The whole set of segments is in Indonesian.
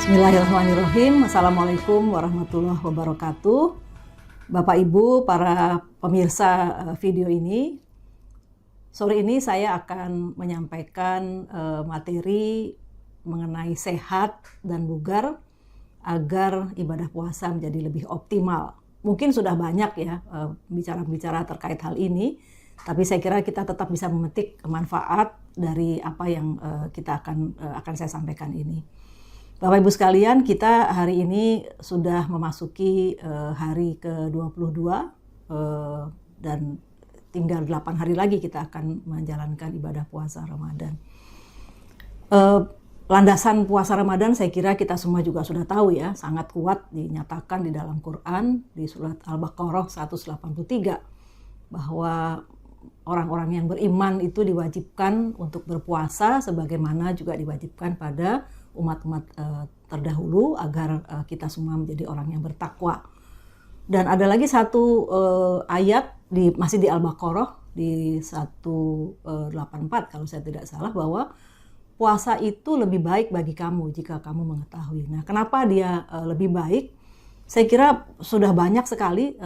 Bismillahirrahmanirrahim. Assalamualaikum warahmatullahi wabarakatuh. Bapak Ibu, para pemirsa video ini, sore ini saya akan menyampaikan materi mengenai sehat dan bugar agar ibadah puasa menjadi lebih optimal. Mungkin sudah banyak ya bicara-bicara terkait hal ini, tapi saya kira kita tetap bisa memetik manfaat dari apa yang kita akan saya sampaikan ini. Bapak Ibu sekalian, kita hari ini sudah memasuki hari ke-22 dan tinggal 8 hari lagi kita akan menjalankan ibadah puasa Ramadan. Landasan puasa Ramadan saya kira kita semua juga sudah tahu ya, sangat kuat dinyatakan di dalam Quran di surat Al-Baqarah 183 bahwa orang-orang yang beriman itu diwajibkan untuk berpuasa sebagaimana juga diwajibkan pada umat-umat terdahulu agar kita semua menjadi orang yang bertakwa. Dan ada lagi satu ayat masih di Al-Baqarah di 184 kalau saya tidak salah, bahwa puasa itu lebih baik bagi kamu jika kamu mengetahui. Nah, kenapa dia lebih baik? Saya kira sudah banyak sekali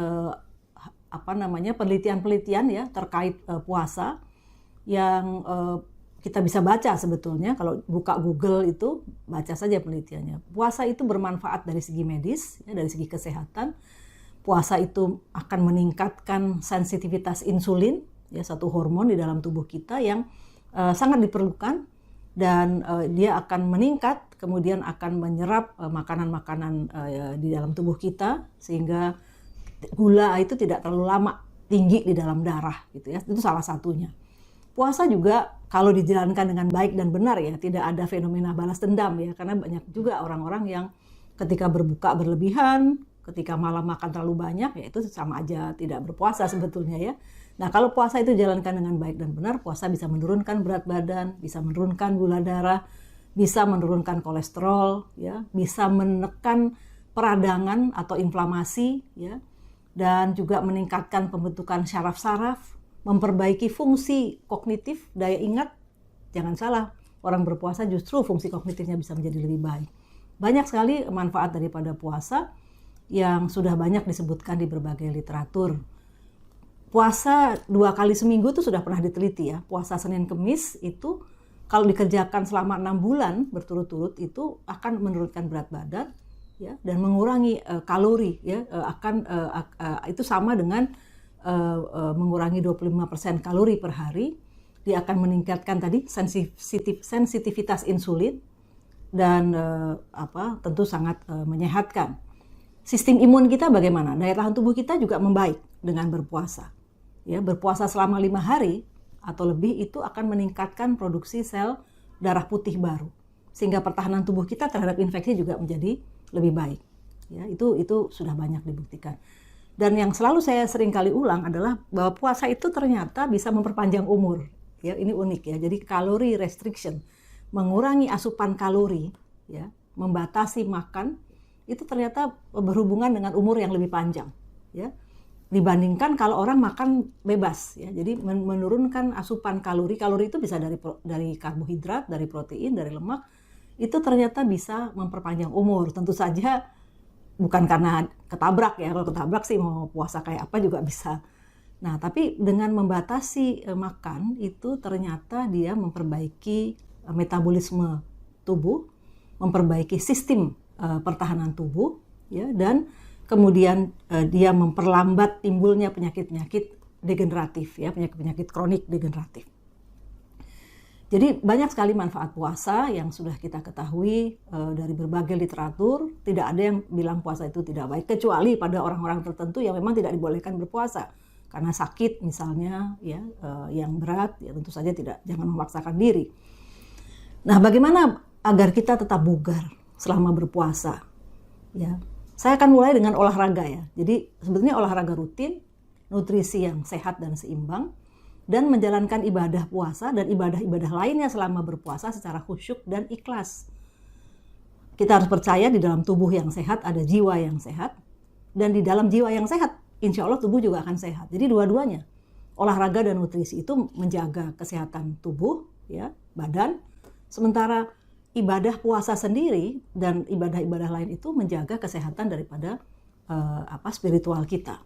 penelitian-penelitian ya terkait puasa yang kita bisa baca sebetulnya. Kalau buka Google itu baca saja penelitiannya. Puasa itu bermanfaat dari segi medis, ya, dari segi kesehatan. Puasa itu akan meningkatkan sensitivitas insulin, ya, satu hormon di dalam tubuh kita yang sangat diperlukan, dan dia akan meningkat, kemudian akan menyerap makanan-makanan di dalam tubuh kita sehingga gula itu tidak terlalu lama tinggi di dalam darah, gitu ya. Itu salah satunya. Puasa juga kalau dijalankan dengan baik dan benar ya, tidak ada fenomena balas dendam ya, karena banyak juga orang-orang yang ketika berbuka berlebihan, ketika malam makan terlalu banyak, ya itu sama aja tidak berpuasa sebetulnya ya. Nah, kalau puasa itu dijalankan dengan baik dan benar, puasa bisa menurunkan berat badan, bisa menurunkan gula darah, bisa menurunkan kolesterol, ya, bisa menekan peradangan atau inflamasi, ya, dan juga meningkatkan pembentukan syaraf-saraf, memperbaiki fungsi kognitif, daya ingat. Jangan salah, orang berpuasa justru fungsi kognitifnya bisa menjadi lebih baik. Banyak sekali manfaat daripada puasa yang sudah banyak disebutkan di berbagai literatur. Puasa 2 kali seminggu itu sudah pernah diteliti ya. Puasa Senin Kemis itu kalau dikerjakan selama 6 bulan berturut-turut itu akan menurunkan berat badan ya, dan mengurangi kalori ya, itu sama dengan mengurangi 25% kalori per hari. Dia akan meningkatkan tadi sensitivitas insulin dan tentu sangat menyehatkan. Sistem imun kita bagaimana? Daya tahan tubuh kita juga membaik dengan berpuasa. Ya, berpuasa selama 5 hari atau lebih itu akan meningkatkan produksi sel darah putih baru, sehingga pertahanan tubuh kita terhadap infeksi juga menjadi lebih baik. Ya, itu sudah banyak dibuktikan. Dan yang selalu saya sering kali ulang adalah bahwa puasa itu ternyata bisa memperpanjang umur. Ya, ini unik ya. Jadi kalori restriction, mengurangi asupan kalori, ya, membatasi makan, itu ternyata berhubungan dengan umur yang lebih panjang, ya. Dibandingkan kalau orang makan bebas, ya. Jadi menurunkan asupan kalori. Kalori itu bisa dari karbohidrat, dari protein, dari lemak. Itu ternyata bisa memperpanjang umur. Tentu saja bukan karena ketabrak ya, kalau ketabrak sih mau puasa kayak apa juga bisa. Nah, tapi dengan membatasi makan itu ternyata dia memperbaiki metabolisme tubuh, memperbaiki sistem pertahanan tubuh, ya, dan kemudian dia memperlambat timbulnya penyakit-penyakit degeneratif, ya, penyakit-penyakit kronik degeneratif. Jadi banyak sekali manfaat puasa yang sudah kita ketahui dari berbagai literatur. Tidak ada yang bilang puasa itu tidak baik, kecuali pada orang-orang tertentu yang memang tidak dibolehkan berpuasa karena sakit misalnya, ya, yang berat, ya tentu saja jangan memaksakan diri. Nah, bagaimana agar kita tetap bugar selama berpuasa? Ya, saya akan mulai dengan olahraga ya. Jadi sebetulnya olahraga rutin, nutrisi yang sehat dan seimbang, dan menjalankan ibadah puasa dan ibadah-ibadah lainnya selama berpuasa secara khusyuk dan ikhlas. Kita harus percaya di dalam tubuh yang sehat ada jiwa yang sehat, dan di dalam jiwa yang sehat, insya Allah tubuh juga akan sehat. Jadi dua-duanya, olahraga dan nutrisi itu menjaga kesehatan tubuh, ya, badan, sementara ibadah puasa sendiri dan ibadah-ibadah lain itu menjaga kesehatan daripada spiritual kita.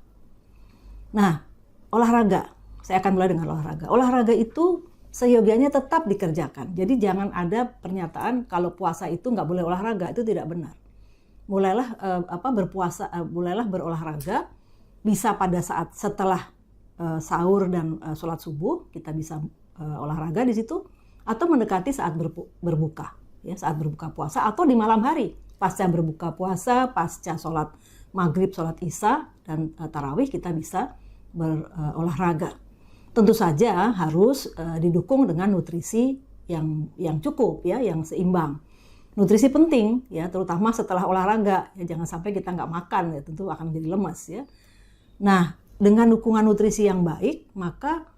Nah, olahraga. Saya akan mulai dengan olahraga. Olahraga itu seyogianya tetap dikerjakan. Jadi jangan ada pernyataan kalau puasa itu nggak boleh olahraga, itu tidak benar. Mulailah mulailah berolahraga, bisa pada saat setelah sahur dan sholat subuh kita bisa olahraga di situ, atau mendekati saat berbuka, ya, saat berbuka puasa, atau di malam hari pasca berbuka puasa, pasca sholat maghrib, sholat isya dan tarawih kita bisa berolahraga. Tentu saja harus didukung dengan nutrisi yang cukup, ya, yang seimbang. Nutrisi penting, ya, terutama setelah olahraga. Ya, jangan sampai kita nggak makan, ya, tentu akan menjadi lemas, ya. Nah, dengan dukungan nutrisi yang baik, maka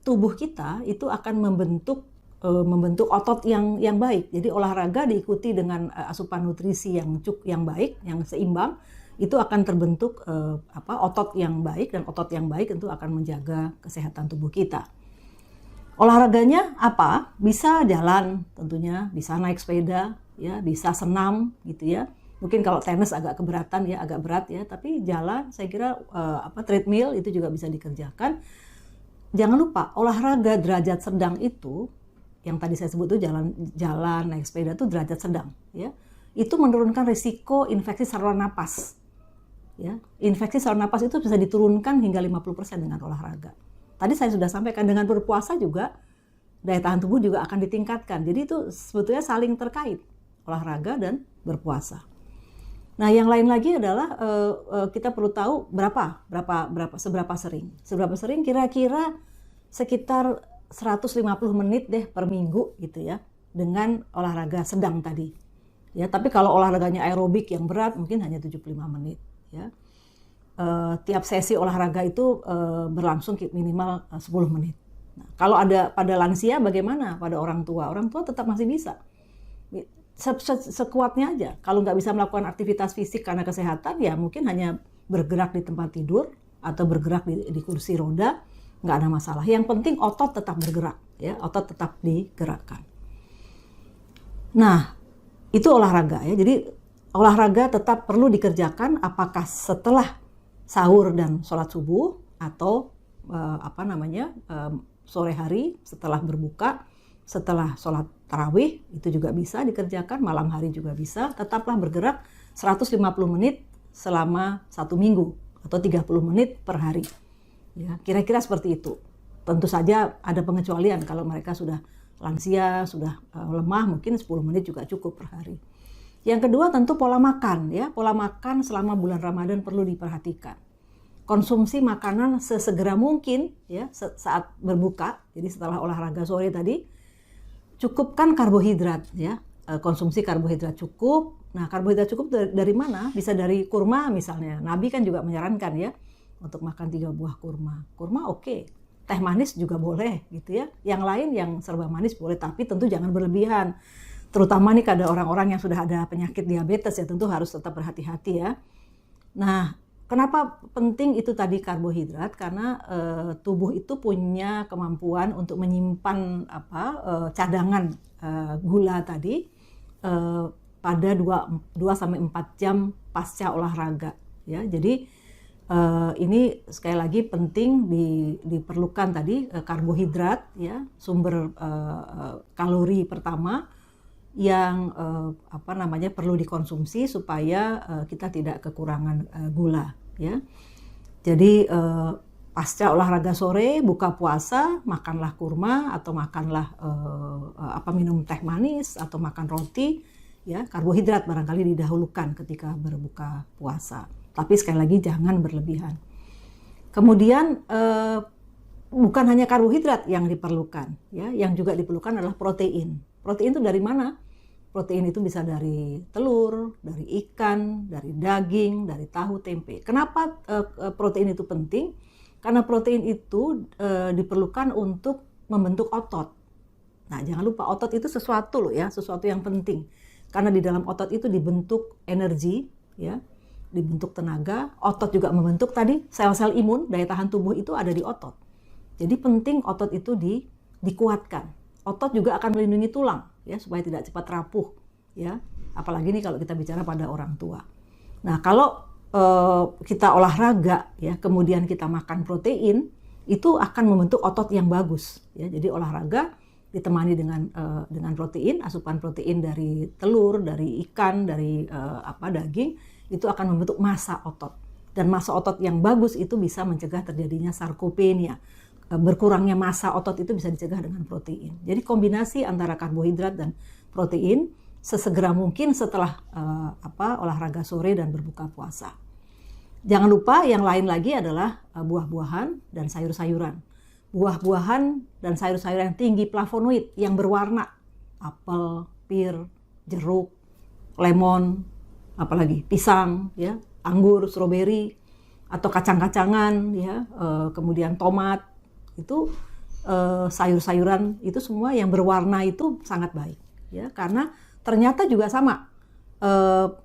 tubuh kita itu akan membentuk otot yang baik. Jadi olahraga diikuti dengan asupan nutrisi yang baik, yang seimbang, itu akan terbentuk otot yang baik, dan otot yang baik tentu akan menjaga kesehatan tubuh kita. Olahraganya apa? Bisa jalan tentunya, bisa naik sepeda, ya, bisa senam gitu ya. Mungkin kalau tenis agak keberatan ya, agak berat ya, tapi jalan saya kira treadmill itu juga bisa dikerjakan. Jangan lupa olahraga derajat sedang itu yang tadi saya sebut itu jalan naik sepeda itu derajat sedang, ya. Itu menurunkan risiko infeksi saluran napas. Ya, infeksi saluran napas itu bisa diturunkan hingga 50% dengan olahraga. Tadi saya sudah sampaikan dengan berpuasa juga daya tahan tubuh juga akan ditingkatkan. Jadi itu sebetulnya saling terkait, olahraga dan berpuasa. Nah, yang lain lagi adalah kita perlu tahu seberapa sering kira-kira sekitar 150 menit deh per minggu gitu ya, dengan olahraga sedang tadi. Ya, tapi kalau olahraganya aerobik yang berat mungkin hanya 75 menit. Ya. Tiap sesi olahraga itu berlangsung minimal 10 menit. Nah, kalau ada pada lansia bagaimana? Pada orang tua tetap masih bisa. Sekuatnya aja. Kalau nggak bisa melakukan aktivitas fisik karena kesehatan, ya mungkin hanya bergerak di tempat tidur atau bergerak di kursi roda, nggak ada masalah. Yang penting otot tetap bergerak, ya, otot tetap digerakkan. Nah, itu olahraga ya. Jadi olahraga tetap perlu dikerjakan apakah setelah sahur dan sholat subuh atau sore hari setelah berbuka, setelah sholat tarawih itu juga bisa dikerjakan, malam hari juga bisa. Tetaplah bergerak 150 menit selama 1 minggu atau 30 menit per hari. Ya, kira-kira seperti itu. Tentu saja ada pengecualian kalau mereka sudah lansia, sudah lemah, mungkin 10 menit juga cukup per hari. Yang kedua tentu pola makan, ya. Pola makan selama bulan Ramadan perlu diperhatikan. Konsumsi makanan sesegera mungkin, ya, saat berbuka. Jadi setelah olahraga sore tadi, cukupkan karbohidrat, ya. Konsumsi karbohidrat cukup. Nah, karbohidrat cukup dari mana? Bisa dari kurma misalnya. Nabi kan juga menyarankan ya untuk makan 3 buah kurma. Kurma oke. Teh manis juga boleh gitu ya. Yang lain yang serba manis boleh, tapi tentu jangan berlebihan. Terutama nih pada orang-orang yang sudah ada penyakit diabetes ya, tentu harus tetap berhati-hati ya. Nah, kenapa penting itu tadi karbohidrat? Karena tubuh itu punya kemampuan untuk menyimpan cadangan gula tadi pada 2-4 jam pasca olahraga ya. Jadi ini sekali lagi penting diperlukan tadi karbohidrat ya, sumber kalori pertama yang perlu dikonsumsi supaya kita tidak kekurangan gula ya. Jadi pasca olahraga sore buka puasa makanlah kurma atau makanlah minum teh manis atau makan roti ya. Karbohidrat barangkali didahulukan ketika berbuka puasa. Tapi sekali lagi jangan berlebihan. Kemudian bukan hanya karbohidrat yang diperlukan ya, yang juga diperlukan adalah protein. Protein itu dari mana? Protein itu bisa dari telur, dari ikan, dari daging, dari tahu, tempe. Kenapa protein itu penting? Karena protein itu diperlukan untuk membentuk otot. Nah, jangan lupa otot itu sesuatu loh ya, sesuatu yang penting. Karena di dalam otot itu dibentuk energi, ya, dibentuk tenaga. Otot juga membentuk tadi sel-sel imun, daya tahan tubuh itu ada di otot. Jadi penting otot itu dikuatkan. Otot juga akan melindungi tulang. ya, supaya tidak cepat rapuh, ya. Apalagi nih kalau kita bicara pada orang tua. Nah, kalau kita olahraga, ya, kemudian kita makan protein, itu akan membentuk otot yang bagus, ya. Jadi olahraga ditemani dengan protein, asupan protein dari telur, dari ikan, dari daging, itu akan membentuk massa otot. Dan massa otot yang bagus itu bisa mencegah terjadinya sarkopenia. Berkurangnya massa otot itu bisa dicegah dengan protein. Jadi kombinasi antara karbohidrat dan protein sesegera mungkin setelah olahraga sore dan berbuka puasa. Jangan lupa yang lain lagi adalah buah-buahan dan sayur-sayuran. Buah-buahan dan sayur-sayuran yang tinggi flavonoid yang berwarna, apel, pir, jeruk, lemon, apalagi pisang, ya, anggur, stroberi, atau kacang-kacangan, ya, kemudian tomat. Itu sayur-sayuran itu semua yang berwarna itu sangat baik, ya, karena ternyata juga sama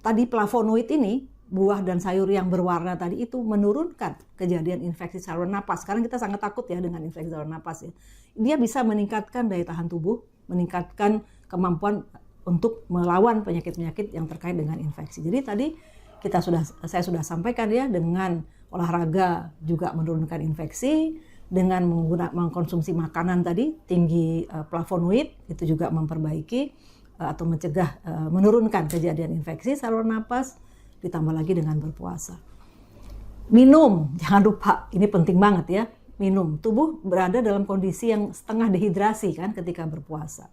tadi flavonoid ini, buah dan sayur yang berwarna tadi itu menurunkan kejadian infeksi saluran napas. Sekarang kita sangat takut ya dengan infeksi saluran napas, ya. Dia bisa meningkatkan daya tahan tubuh, meningkatkan kemampuan untuk melawan penyakit-penyakit yang terkait dengan infeksi. Jadi tadi saya sudah sampaikan, ya, dengan olahraga juga menurunkan infeksi. Dengan mengkonsumsi makanan tadi tinggi flavonoid itu juga memperbaiki atau mencegah menurunkan kejadian infeksi saluran napas, ditambah lagi dengan berpuasa. Minum, jangan lupa, ini penting banget, ya. Minum, tubuh berada dalam kondisi yang setengah dehidrasi kan ketika berpuasa.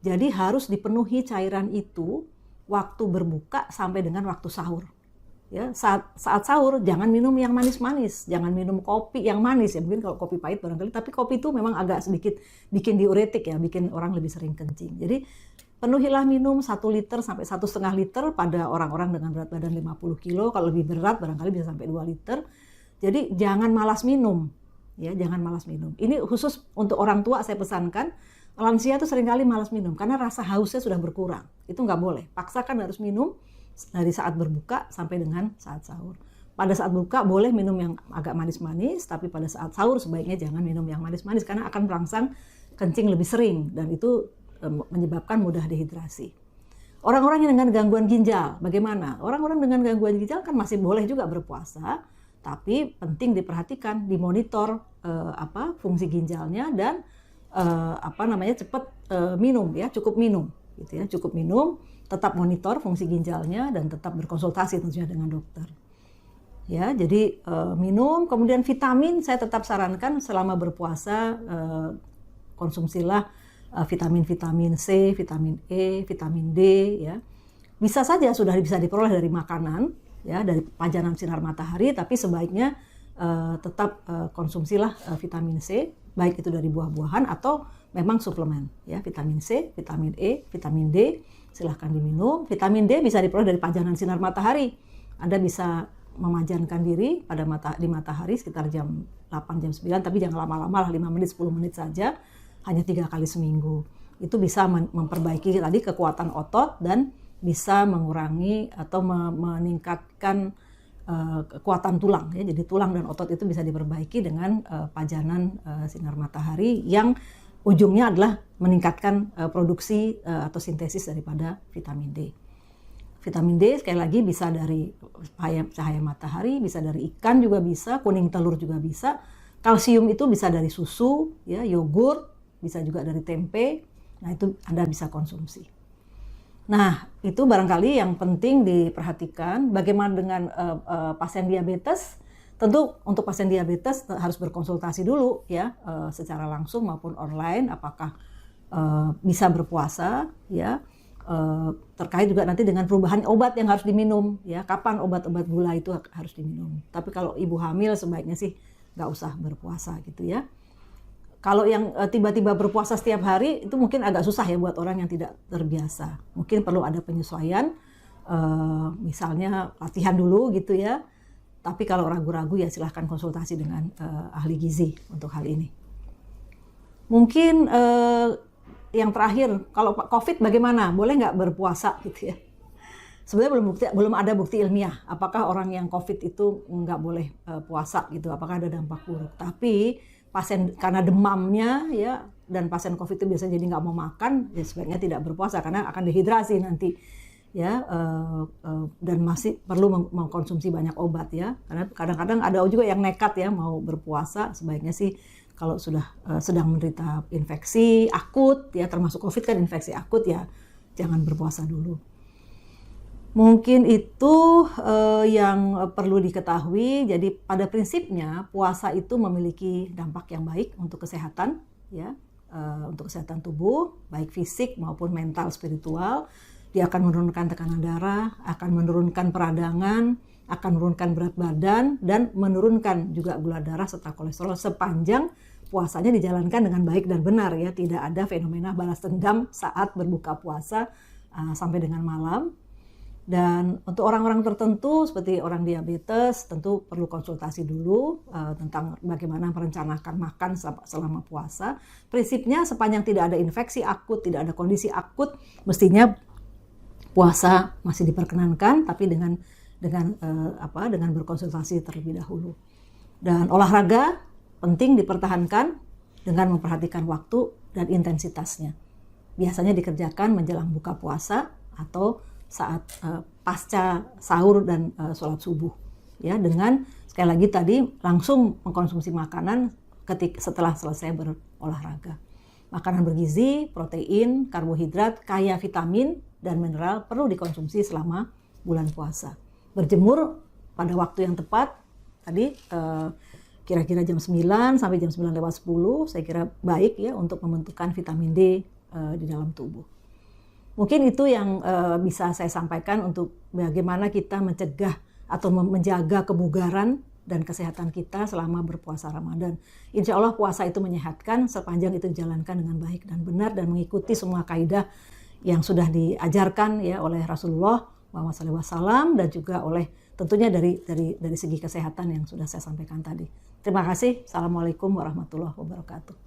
Jadi harus dipenuhi cairan itu waktu berbuka sampai dengan waktu sahur. Ya, saat sahur jangan minum yang manis-manis, jangan minum kopi yang manis, ya, mungkin kalau kopi pahit barangkali, tapi kopi itu memang agak sedikit bikin diuretik, ya, bikin orang lebih sering kencing. Jadi penuhilah minum 1 liter sampai 1,5 liter pada orang-orang dengan berat badan 50 kilo, kalau lebih berat barangkali bisa sampai 2 liter. Jadi jangan malas minum, ya, jangan malas minum. Ini khusus untuk orang tua saya pesankan. Lansia itu seringkali malas minum karena rasa hausnya sudah berkurang. Itu nggak boleh, paksakan harus minum dari saat berbuka sampai dengan saat sahur. Pada saat buka boleh minum yang agak manis-manis, tapi pada saat sahur sebaiknya jangan minum yang manis-manis karena akan merangsang kencing lebih sering dan itu menyebabkan mudah dehidrasi. Orang-orang yang dengan gangguan ginjal, bagaimana? Orang-orang dengan gangguan ginjal kan masih boleh juga berpuasa, tapi penting diperhatikan, dimonitor fungsi ginjalnya dan cepat minum, ya, cukup minum, gitu, ya, cukup minum. Tetap monitor fungsi ginjalnya dan tetap berkonsultasi tentunya dengan dokter. Ya, jadi minum, kemudian vitamin saya tetap sarankan selama berpuasa konsumsilah vitamin C, vitamin E, vitamin D, ya. Bisa saja sudah bisa diperoleh dari makanan, ya, dari pajanan sinar matahari, tapi sebaiknya tetap konsumsilah vitamin C, baik itu dari buah-buahan atau memang suplemen, ya, vitamin C, vitamin E, vitamin D. Silahkan diminum. Vitamin D bisa diperoleh dari pajanan sinar matahari. Anda bisa memajankan diri di matahari sekitar jam 8, jam 9, tapi jangan lama-lama lah, 5 menit, 10 menit saja, hanya 3 kali seminggu. Itu bisa memperbaiki tadi kekuatan otot dan bisa mengurangi atau meningkatkan kekuatan tulang, ya. Jadi tulang dan otot itu bisa diperbaiki dengan pajanan sinar matahari yang ujungnya adalah meningkatkan produksi atau sintesis daripada vitamin D. Vitamin D sekali lagi bisa dari cahaya matahari, bisa dari ikan juga bisa, kuning telur juga bisa. Kalsium itu bisa dari susu, ya, yogurt, bisa juga dari tempe. Nah, itu Anda bisa konsumsi. Nah, itu barangkali yang penting diperhatikan. Bagaimana dengan pasien diabetes? Tentu untuk pasien diabetes harus berkonsultasi dulu, ya, secara langsung maupun online, apakah bisa berpuasa, ya, terkait juga nanti dengan perubahan obat yang harus diminum, ya, kapan obat-obat gula itu harus diminum. Tapi kalau ibu hamil sebaiknya sih nggak usah berpuasa, gitu, ya. Kalau yang tiba-tiba berpuasa setiap hari itu mungkin agak susah, ya, buat orang yang tidak terbiasa. Mungkin perlu ada penyesuaian, misalnya latihan dulu, gitu, ya. Tapi kalau ragu-ragu ya silahkan konsultasi dengan ahli gizi untuk hal ini. Mungkin yang terakhir, kalau COVID bagaimana? Boleh nggak berpuasa, gitu, ya? Sebenarnya belum ada bukti ilmiah apakah orang yang COVID itu nggak boleh puasa, gitu. Apakah ada dampak buruk? Tapi pasien karena demamnya ya, dan pasien COVID itu biasanya jadi nggak mau makan, ya sebaiknya tidak berpuasa karena akan dehidrasi nanti ya, dan masih perlu mengkonsumsi banyak obat ya, karena kadang-kadang ada juga yang nekat ya mau berpuasa. Sebaiknya sih kalau sudah sedang menderita infeksi akut ya, termasuk COVID kan infeksi akut ya, jangan berpuasa dulu. Mungkin itu yang perlu diketahui. Jadi pada prinsipnya puasa itu memiliki dampak yang baik untuk kesehatan ya, untuk kesehatan tubuh baik fisik maupun mental spiritual. Dia akan menurunkan tekanan darah, akan menurunkan peradangan, akan menurunkan berat badan, dan menurunkan juga gula darah serta kolesterol sepanjang puasanya dijalankan dengan baik dan benar ya. Tidak ada fenomena balas dendam saat berbuka puasa sampai dengan malam. Dan untuk orang-orang tertentu seperti orang diabetes tentu perlu konsultasi dulu tentang bagaimana merencanakan makan selama puasa. Prinsipnya sepanjang tidak ada infeksi akut, tidak ada kondisi akut, mestinya puasa masih diperkenankan, tapi dengan berkonsultasi terlebih dahulu. Dan olahraga penting dipertahankan dengan memperhatikan waktu dan intensitasnya. Biasanya dikerjakan menjelang buka puasa atau saat pasca sahur dan sholat subuh. Ya, dengan sekali lagi tadi langsung mengkonsumsi makanan setelah selesai berolahraga. Makanan bergizi, protein, karbohidrat, kaya vitamin dan mineral perlu dikonsumsi selama bulan puasa. Berjemur pada waktu yang tepat, tadi kira-kira jam 9 sampai jam 9:10, saya kira baik ya untuk membentukkan vitamin D di dalam tubuh. Mungkin itu yang bisa saya sampaikan untuk bagaimana kita mencegah atau menjaga kebugaran dan kesehatan kita selama berpuasa Ramadan. Insya Allah puasa itu menyehatkan sepanjang itu dijalankan dengan baik dan benar dan mengikuti semua kaidah yang sudah diajarkan ya oleh Rasulullah Muhammad SAW dan juga oleh tentunya dari segi kesehatan yang sudah saya sampaikan tadi. Terima kasih. Assalamualaikum warahmatullahi wabarakatuh.